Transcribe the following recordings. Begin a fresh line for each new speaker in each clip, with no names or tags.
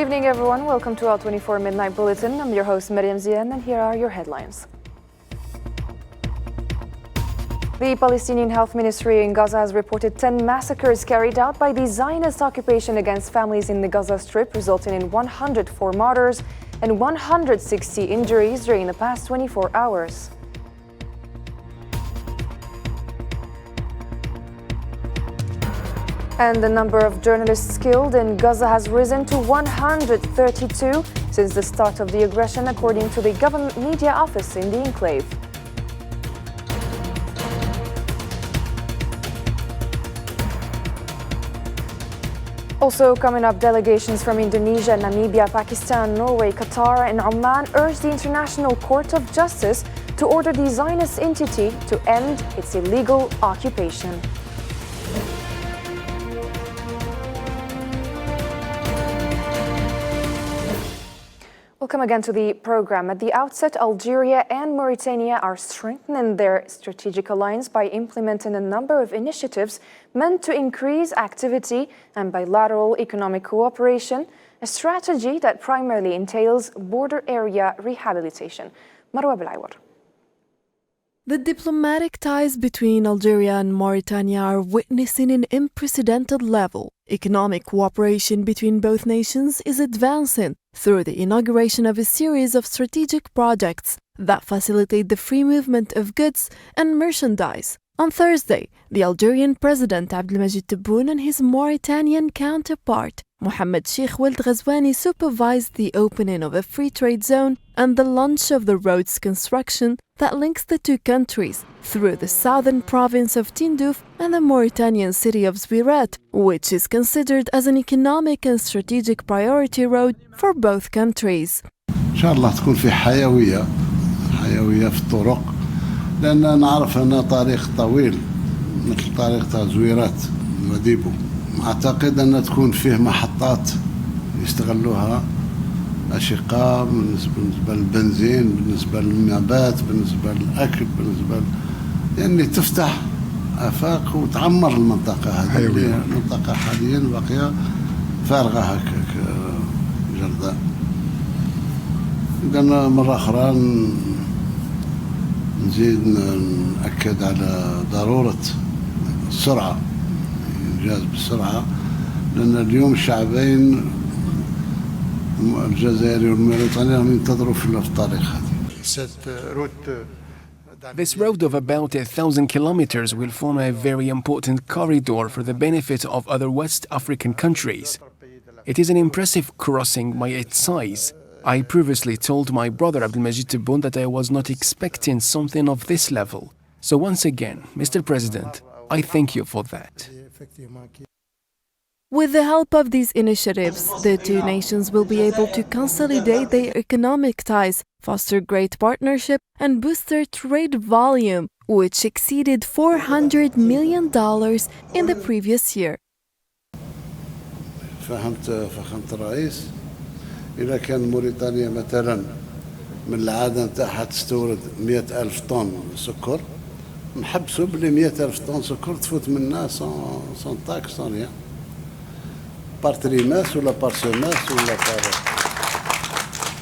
Good evening, everyone. Welcome to our 24 Midnight Bulletin. I'm your host, Mariam Zian, and here are your headlines. The Palestinian Health Ministry in Gaza has reported 10 massacres carried out by the Zionist occupation against families in the Gaza Strip, resulting in 104 martyrs and 160 injuries during the past 24 hours. And the number of journalists killed in Gaza has risen to 132 since the start of the aggression, according to the government media office in the enclave. Also coming up, delegations from Indonesia, Namibia, Pakistan, Norway, Qatar and Oman urged the International Court of Justice to order the Zionist entity to end its illegal occupation. Welcome again to the program. At the outset, Algeria and Mauritania are strengthening their strategic alliance by implementing a number of initiatives meant to increase activity and bilateral economic cooperation, a strategy that primarily entails border area rehabilitation. Marwa Belaiwar.
The diplomatic ties between Algeria and Mauritania are witnessing an unprecedented level. Economic cooperation between both nations is advancing through the inauguration of a series of strategic projects that facilitate the free movement of goods and merchandise. On Thursday, the Algerian President Abdelmajid Tebboune and his Mauritanian counterpart Mohammed Sheikh Ould Ghazouani supervised the opening of a free trade zone and the launch of the roads construction that links the two countries through the southern province of Tindouf and the Mauritanian city of Zwirat, which is considered as an economic and strategic priority road for both countries.
إن شاء الله تكون في حيوية في الطرق، لأن نعرف أن طريق طويل مثل طريق تاع زويرات وديبو. أعتقد أن تكون فيه محطات يستغلوها أشقاء بالنسبة للبنزين، بالنسبة للنبات، بالنسبة للأكل، بالنسبة يعني تفتح آفاق وتعمر المنطقة هذه. المنطقة حاليا باقية فارغة هكاك جرداء. إذن مرة أخرى نزيد نأكد على ضرورة السرعة، الإنجاز بالسرعة، لأن اليوم الشعبين الجزائري والموريتاني ينتظروا في الطريق هذه.
This road of about 1,000 kilometers will form a very important corridor for the benefit of other West African countries. It is an impressive crossing by its size. I previously told my brother Abdelmajid Tebboune that I was not expecting something of this level. So once again, Mr. President, I thank you for that.
With the help of these initiatives, the two nations will be able to consolidate their economic ties, foster great partnership, and boost their trade volume, which exceeded $400 million in the previous year.
فهمت الرئيس. إذا كان موريتانيا مثلا من العادة نتاعها تستورد 100,000 طن سكر، نحبسوا بلي 100,000 طن سكر تفوت منا سون تاكس سون ريان. par trimestre ou par semestre ou par...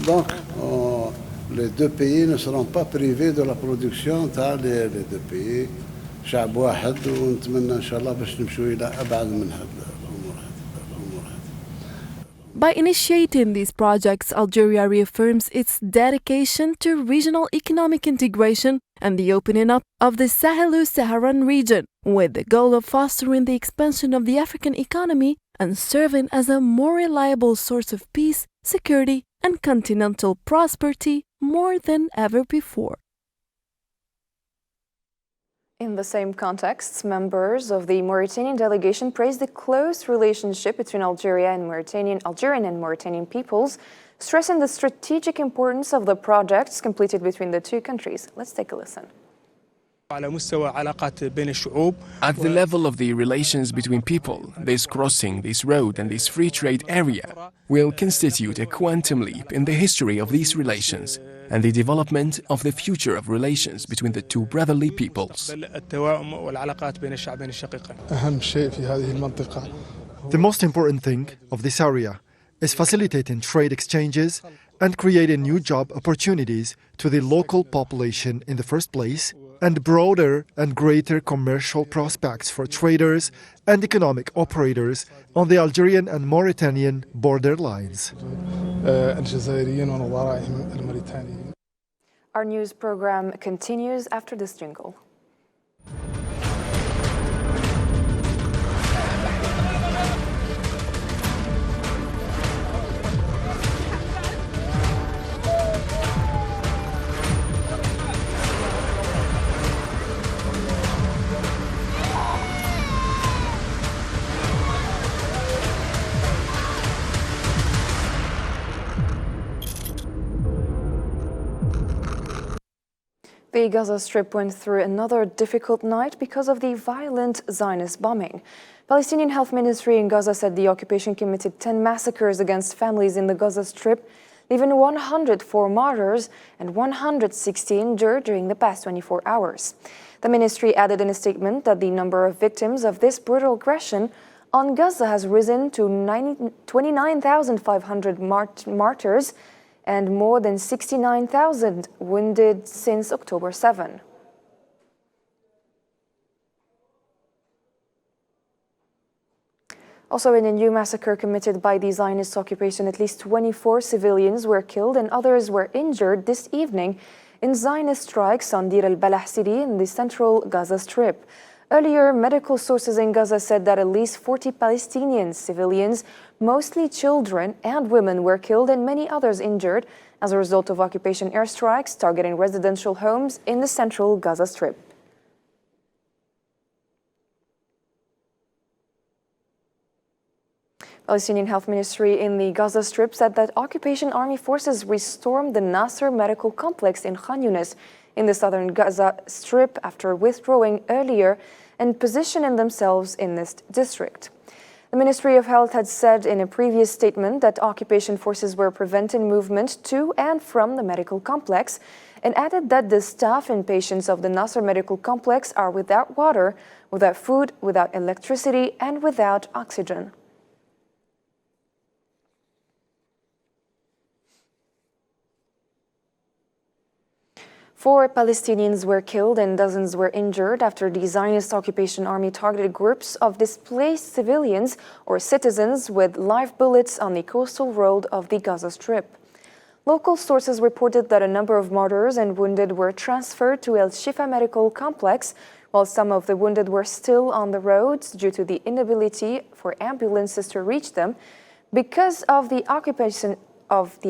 Donc, les deux pays ne seront pas privés de la production تاع les deux pays. شعب واحد ونتمنى إن شاء الله باش نمشوا إلى أبعد من هذا الأمور هذه.
By initiating these projects, Algeria reaffirms its dedication to regional economic integration and the opening up of the Sahelu-Saharan region, with the goal of fostering the expansion of the African economy and serving as a more reliable source of peace, security, and continental prosperity more than ever before.
In the same context, members of the Mauritanian delegation praised the close relationship between Algerian and Mauritanian peoples, stressing the strategic importance of the projects completed between the two countries. Let's take a listen.
At the
level of the relations between people, this crossing, this road and this free trade area will constitute a quantum leap in the history of these relations and the development of the future of relations between the two brotherly peoples.
The most important thing of this area
is facilitating trade exchanges and creating new job opportunities to the local population in the first place, and broader and greater commercial prospects for traders and economic operators on the Algerian and Mauritanian border lines.
Our news program continues after this jingle. The Gaza Strip went through another difficult night because of the violent Zionist bombing. Palestinian Health Ministry in Gaza said the occupation committed 10 massacres against families in the Gaza Strip, leaving 104 martyrs and 160 injured during the past 24 hours. The ministry added in a statement that the number of victims of this brutal aggression on Gaza has risen to 29,500 martyrs and more than 69,000 wounded since October 7. Also, in a new massacre committed by the Zionist occupation, at least 24 civilians were killed and others were injured this evening in Zionist strikes on Deir al-Balah city in the central Gaza Strip. Earlier, medical sources in Gaza said that at least 40 Palestinian civilians, mostly children and women, were killed and many others injured as a result of occupation airstrikes targeting residential homes in the central Gaza Strip. Palestinian Health Ministry in the Gaza Strip said that occupation army forces restormed the Nasser Medical Complex in Khan Yunis in the southern Gaza Strip after withdrawing earlier and positioning themselves in this district. The Ministry of Health had said in a previous statement that occupation forces were preventing movement to and from the medical complex, and added that the staff and patients of the Nasser Medical Complex are without water, without food, without electricity, and without oxygen. Four Palestinians were killed and dozens were injured after the Zionist occupation army targeted groups of displaced civilians or citizens with live bullets on the coastal road of the Gaza Strip. Local sources reported that a number of martyrs and wounded were transferred to El Shifa Medical Complex, while some of the wounded were still on the roads due to the inability for ambulances to reach them because of the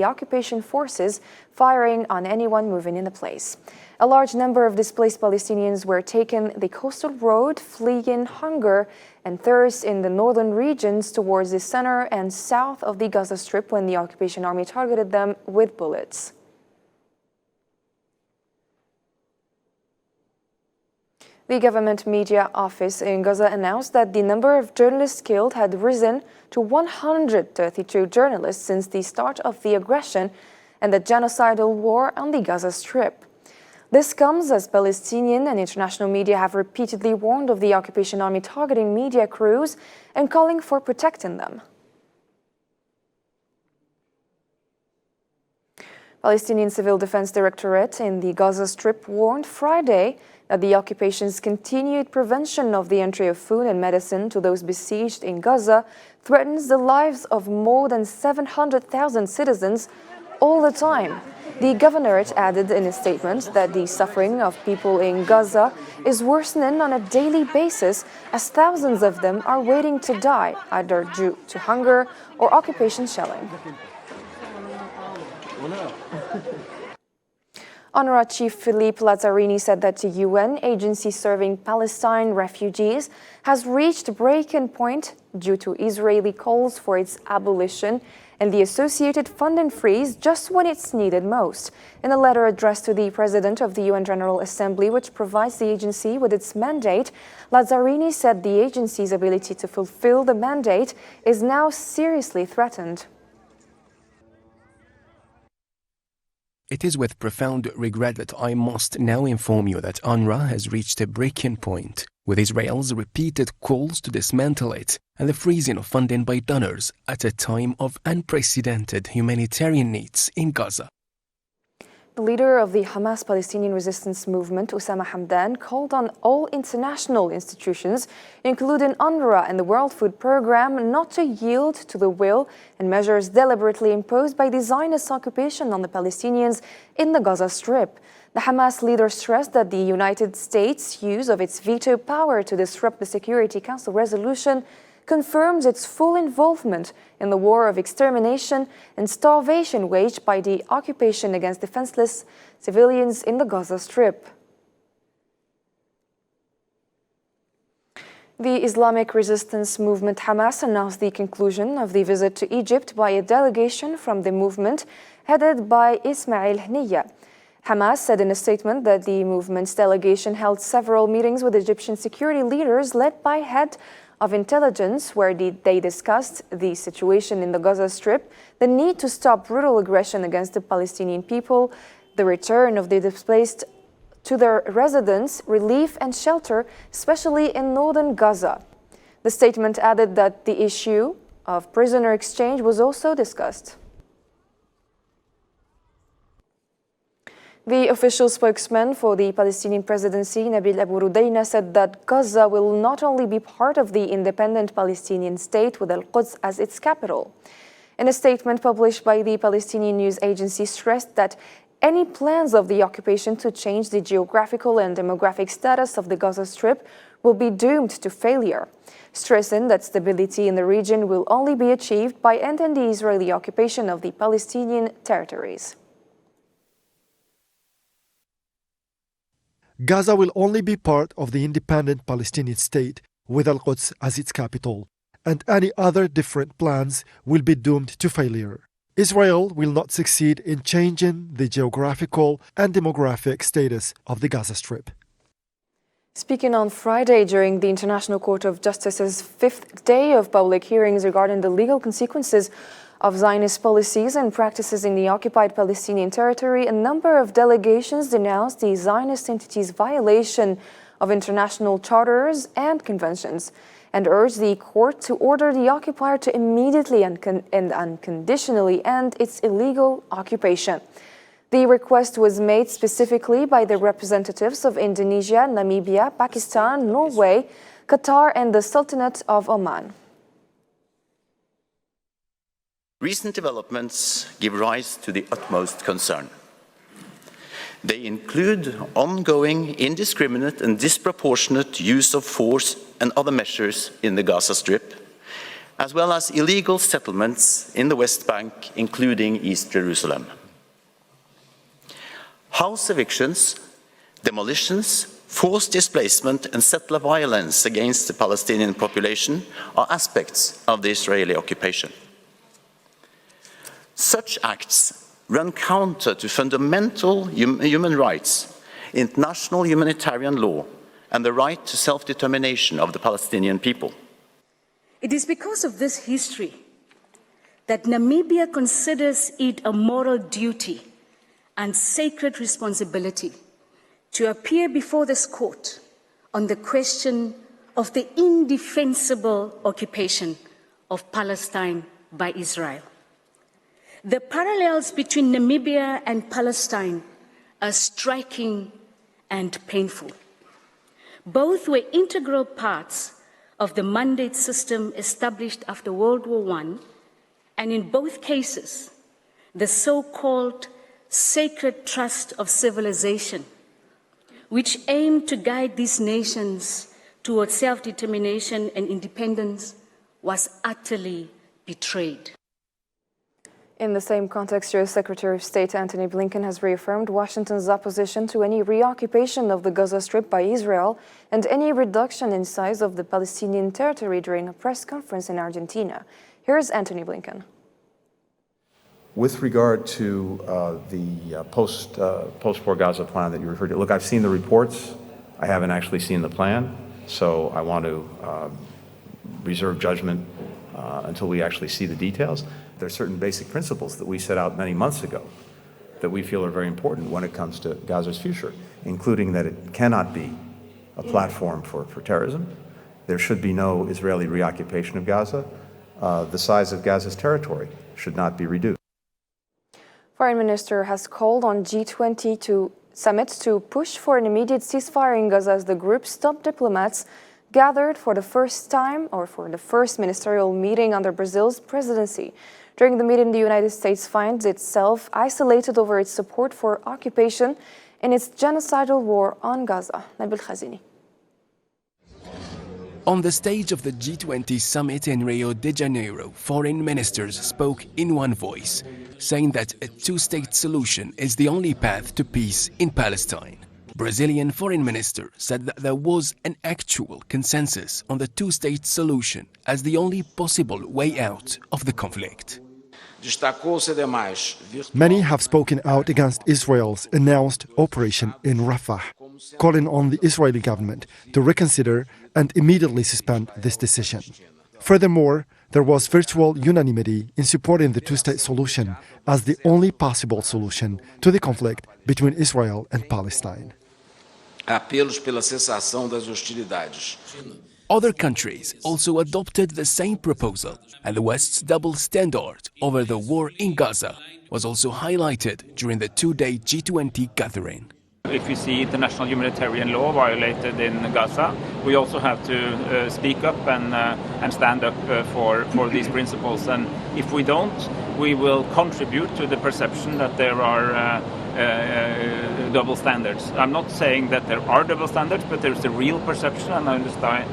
occupation forces firing on anyone moving in the place. A large number of displaced Palestinians were taken the coastal road, fleeing hunger and thirst in the northern regions towards the center and south of the Gaza Strip when the occupation army targeted them with bullets. The government media office in Gaza announced that the number of journalists killed had risen to 132 journalists since the start of the aggression and the genocidal war on the Gaza Strip. This comes as Palestinian and international media have repeatedly warned of the occupation army targeting media crews and calling for protecting them. Palestinian Civil Defense Directorate in the Gaza Strip warned Friday that the occupation's continued prevention of the entry of food and medicine to those besieged in Gaza threatens the lives of more than 700,000 citizens all the time. The governorate added in a statement that the suffering of people in Gaza is worsening on a daily basis as thousands of them are waiting to die, either due to hunger or occupation shelling. UNRWA Chief Philippe Lazzarini said that the UN agency serving Palestine refugees has reached a breaking point due to Israeli calls for its abolition and the associated funding freeze just when it's needed most. In a letter addressed to the President of the UN General Assembly, which provides the agency with its mandate, Lazzarini said the agency's ability to fulfill the mandate is now seriously threatened.
It is with profound regret that I must now inform you that UNRWA has reached a breaking point, with Israel's repeated calls to dismantle it and the freezing of funding by donors at a time of unprecedented humanitarian needs in Gaza.
The leader of the Hamas Palestinian resistance movement, Osama Hamdan, called on all international institutions, including UNRWA and the World Food Programme, not to yield to the will and measures deliberately imposed by the Zionist occupation on the Palestinians in the Gaza Strip. The Hamas leader stressed that the United States' use of its veto power to disrupt the Security Council resolution confirms its full involvement in the war of extermination and starvation waged by the occupation against defenseless civilians in the Gaza Strip. The Islamic resistance movement Hamas announced the conclusion of the visit to Egypt by a delegation from the movement headed by Ismail Haniyeh. Hamas said in a statement that the movement's delegation held several meetings with Egyptian security leaders led by head of intelligence, where they discussed the situation in the Gaza Strip, the need to stop brutal aggression against the Palestinian people, the return of the displaced to their residence, relief and shelter, especially in northern Gaza. The statement added that the issue of prisoner exchange was also discussed. The official spokesman for the Palestinian presidency, Nabil Abu Rudaina, said that Gaza will not only be part of the independent Palestinian state with Al-Quds as its capital. In a statement published by the Palestinian news agency, stressed that any plans of the occupation to change the geographical and demographic status of the Gaza Strip will be doomed to failure, stressing that stability in the region will only be achieved by ending the Israeli occupation of the Palestinian territories.
Gaza will only be part of the independent Palestinian state with Al-Quds as its capital, and any other different plans will be doomed to failure. Israel will not succeed in changing the geographical and demographic status of the Gaza Strip.
Speaking on Friday during the International Court of Justice's fifth day of public hearings regarding the legal consequences of Zionist policies and practices in the occupied Palestinian territory, a number of delegations denounced the Zionist entity's violation of international charters and conventions and urged the court to order the occupier to immediately and unconditionally end its illegal occupation. The request was made specifically by the representatives of Indonesia, Namibia, Pakistan, Norway, Qatar, and the Sultanate of Oman.
Recent developments give rise to the utmost concern. They include ongoing indiscriminate and disproportionate use of force and other measures in the Gaza Strip, as well as illegal settlements in the West Bank, including East Jerusalem. House evictions, demolitions, forced displacement and settler violence against the Palestinian population are aspects of the Israeli occupation. Such acts run counter to fundamental human rights, international humanitarian law, and the right to self-determination of the Palestinian people.
It is because of this history that Namibia considers it a moral duty and sacred responsibility to appear before this court on the question of the indefensible occupation of Palestine by Israel. The parallels between Namibia and Palestine are striking and painful. Both were integral parts of the mandate system established after World War I, and in both cases, the so-called sacred trust of civilization, which aimed to guide these nations towards self-determination and independence, was utterly betrayed.
In the same context, U.S. Secretary of State Antony Blinken has reaffirmed Washington's opposition to any reoccupation of the Gaza Strip by Israel and any reduction in size of the Palestinian territory during a press conference in Argentina. Here's Antony Blinken.
With regard to the post-war Gaza plan that you referred to, look, I've seen the reports. I haven't actually seen the plan, so I want to reserve judgment until we actually see the details. There are certain basic principles that we set out many months ago that we feel are very important when it comes to Gaza's future, including that it cannot be a platform for terrorism. There should be no Israeli reoccupation of Gaza. The size of Gaza's territory should not be reduced.
Foreign Minister has called on G20 summit to push for an immediate ceasefire in Gaza as the group's top diplomats gathered for the first time or for the first ministerial meeting under Brazil's presidency. During the meeting, the United States finds itself isolated over its support for occupation in its genocidal war on Gaza. Nabil Khazini.
On the stage of the G20 summit in Rio de Janeiro, foreign ministers spoke in one voice, saying that a two-state solution is the only path to peace in Palestine. Brazilian foreign minister said that there was an actual consensus on the two-state solution as the only possible way out of the conflict.
Many have spoken out against Israel's announced operation in Rafah, calling on the Israeli government to reconsider and immediately suspend this decision. Furthermore, there was virtual unanimity in supporting the two-state solution as the only possible solution to the conflict between Israel and Palestine.
Other countries also adopted the same proposal, and the West's double standard over the war in Gaza was also highlighted during the two-day G20 gathering.
If we see international humanitarian law violated in Gaza, we also have to speak up and stand up for these principles. And if we don't, we will contribute to the perception that there are double standards. I'm not saying that there are double standards, but there's a real perception, and I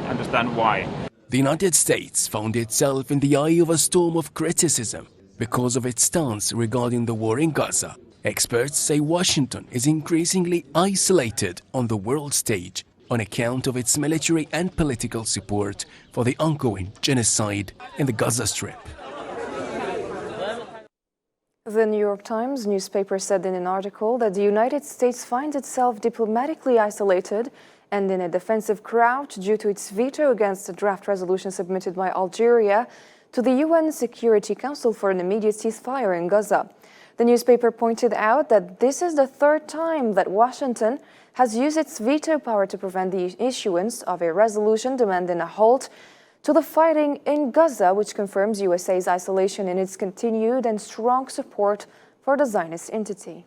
understand why.
The United States found itself in the eye of a storm of criticism because of its stance regarding the war in Gaza. Experts say Washington is increasingly isolated on the world stage on account of its military and political support for the ongoing genocide in the Gaza Strip.
The New York Times newspaper said in an article that the United States finds itself diplomatically isolated and in a defensive crouch due to its veto against a draft resolution submitted by Algeria to the UN Security Council for an immediate ceasefire in Gaza. The newspaper pointed out that this is the third time that Washington has used its veto power to prevent the issuance of a resolution demanding a halt to the fighting in Gaza, which confirms USA's isolation in its continued and strong support for the Zionist entity.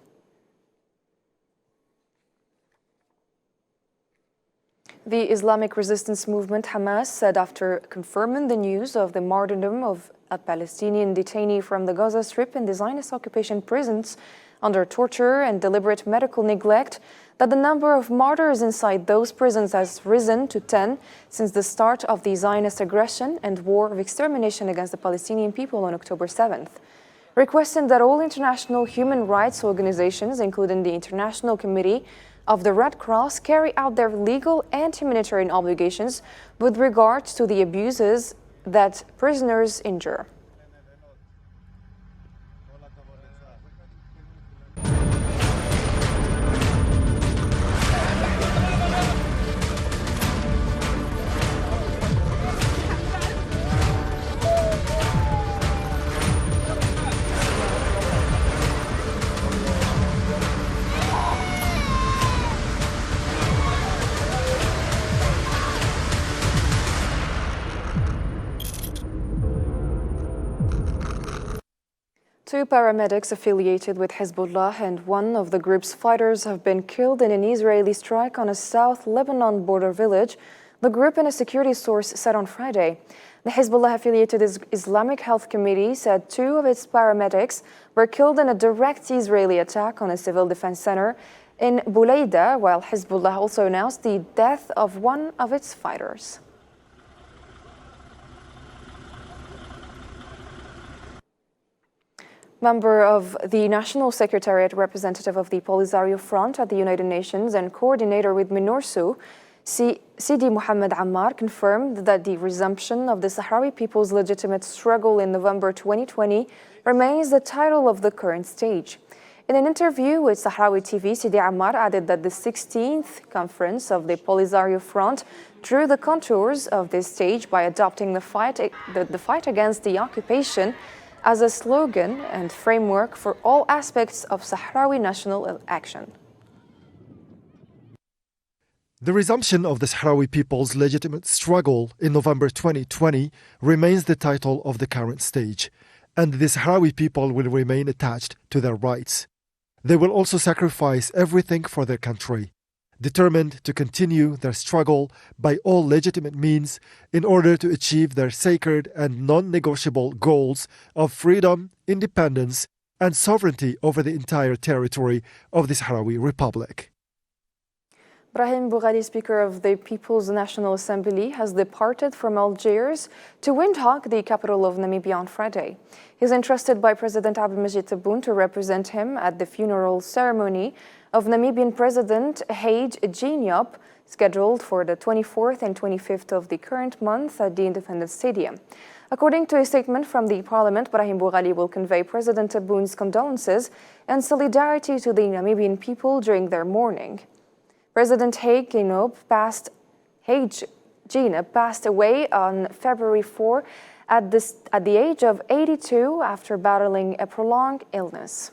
The Islamic resistance movement Hamas said after confirming the news of the martyrdom of a Palestinian detainee from the Gaza Strip in the Zionist occupation prisons under torture and deliberate medical neglect that the number of martyrs inside those prisons has risen to 10 since the start of the Zionist aggression and war of extermination against the Palestinian people on October 7th. Requesting that all international human rights organizations, including the International Committee of the Red Cross, carry out their legal and humanitarian obligations with regard to the abuses that prisoners endure. Two paramedics affiliated with Hezbollah and one of the group's fighters have been killed in an Israeli strike on a South Lebanon border village, the group and a security source said on Friday. The Hezbollah-affiliated Islamic Health Committee said two of its paramedics were killed in a direct Israeli attack on a civil defense center in Buleida, while Hezbollah also announced the death of one of its fighters. Member of the National Secretariat, representative of the Polisario Front at the United Nations and coordinator with MINURSO, Sidi Mohammed Ammar, confirmed that the resumption of the Sahrawi people's legitimate struggle in November 2020 remains the title of the current stage. In an interview with Sahrawi TV, Sidi Ammar added that the 16th conference of the Polisario Front drew the contours of this stage by adopting the fight against the occupation as a slogan and framework for all aspects of Sahrawi national action.
The resumption of the Sahrawi people's legitimate struggle in November 2020 remains the title of the current stage, and the Sahrawi people will remain attached to their rights. They will also sacrifice everything for their country, determined to continue their struggle by all legitimate means in order to achieve their sacred and non-negotiable goals of freedom, independence, and sovereignty over the entire territory of the Sahrawi Republic.
Brahim Boughali, Speaker of the People's National Assembly, has departed from Algiers to Windhoek, the capital of Namibia, on Friday. He is entrusted by President Abdelmajid Tebboune to represent him at the funeral ceremony of Namibian President Hage Geingob, scheduled for the 24th and 25th of the current month at the Independence Stadium. According to a statement from the Parliament, Brahim Boughali will convey President Tebboune's condolences and solidarity to the Namibian people during their mourning. President Hage Geingob passed away on February 4 at the age of 82 after battling a prolonged illness.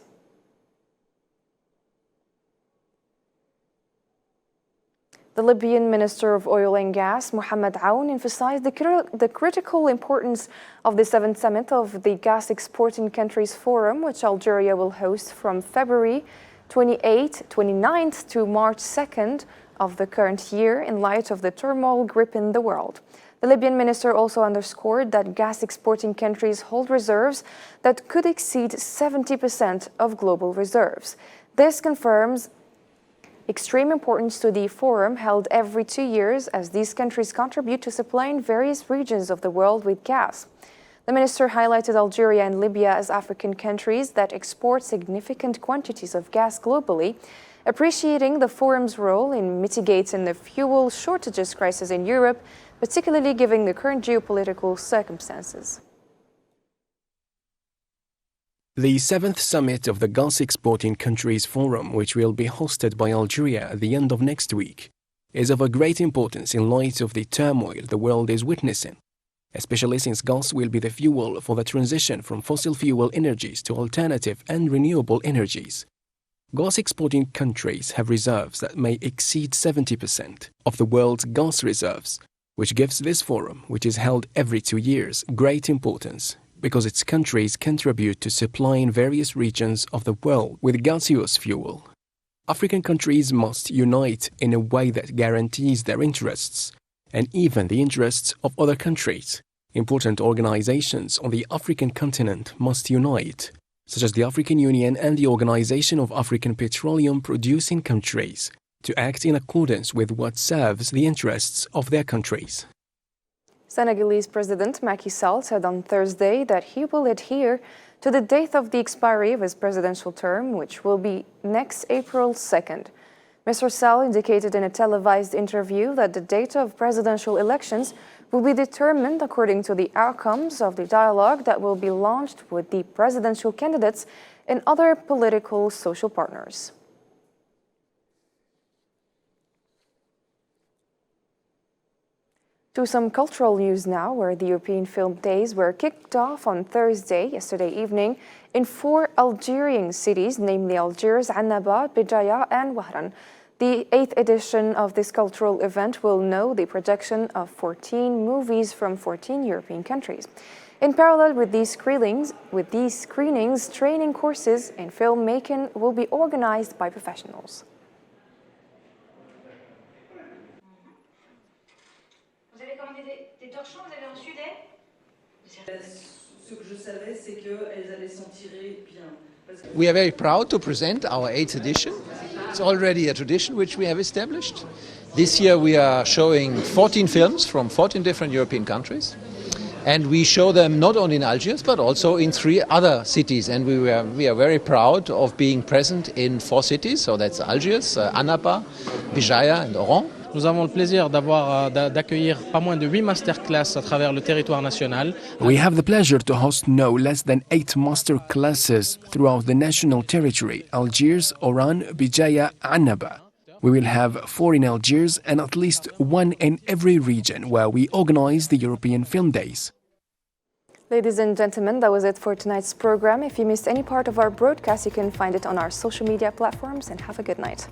The Libyan Minister of Oil and Gas, Mohammed Aoun, emphasized the critical importance of the 7th summit of the Gas Exporting Countries Forum, which Algeria will host from February 29th to March 2nd of the current year in light of the turmoil gripping the world. The Libyan minister also underscored that gas exporting countries hold reserves that could exceed 70% of global reserves. This confirms extreme importance to the forum held every 2 years as these countries contribute to supplying various regions of the world with gas. The minister highlighted Algeria and Libya as African countries that export significant quantities of gas globally, appreciating the forum's role in mitigating the fuel shortages crisis in Europe, particularly given the current geopolitical circumstances.
The 7th summit of the Gas Exporting Countries Forum, which will be hosted by Algeria at the end of next week, is of a great importance in light of the turmoil the world is witnessing, especially since gas will be the fuel for the transition from fossil fuel energies to alternative and renewable energies. Gas exporting countries have reserves that may exceed 70% of the world's gas reserves, which gives this forum, which is held every 2 years, great importance because its countries contribute to supplying various regions of the world with gaseous fuel. African countries must unite in a way that guarantees their interests and even the interests of other countries. Important organizations on the African continent must unite, such as the African Union and the Organization of African Petroleum Producing Countries, to act in accordance with what serves the interests of their countries.
Senegalese President Macky Sall said on Thursday that he will adhere to the date of the expiry of his presidential term, which will be next April 2nd. Mr. Sall indicated in a televised interview that the date of presidential elections will be determined according to the outcomes of the dialogue that will be launched with the presidential candidates and other political social partners. To some cultural news now, where the European Film Days were kicked off on Thursday, yesterday evening, in 4 Algerian cities, namely Algiers, Annaba, Béjaïa, and Wahran. The 8th edition of this cultural event will know the projection of 14 movies from 14 European countries. In parallel with these screenings, training courses in filmmaking will be organized by professionals.
We are very proud to present our 8th edition. It's already a tradition which we have established. This year we are showing 14 films from 14 different European countries. And we show them not only in Algiers but also in 3 other cities. And we are very proud of being present in 4 cities. So that's Algiers, Annaba, Béjaïa and Oran.
Nous avons le plaisir d'accueillir pas moins de 8 masterclass à travers le territoire national.
We have the pleasure to host no less than 8 master classes throughout the national territory: Algiers, Oran, Béjaïa, Annaba. We will have 4 in Algiers and at least 1 in every region where we organize the European Film Days.
Ladies and gentlemen, that was it for tonight's program. If you missed any part of our broadcast, you can find it on our social media platforms, and have a good night.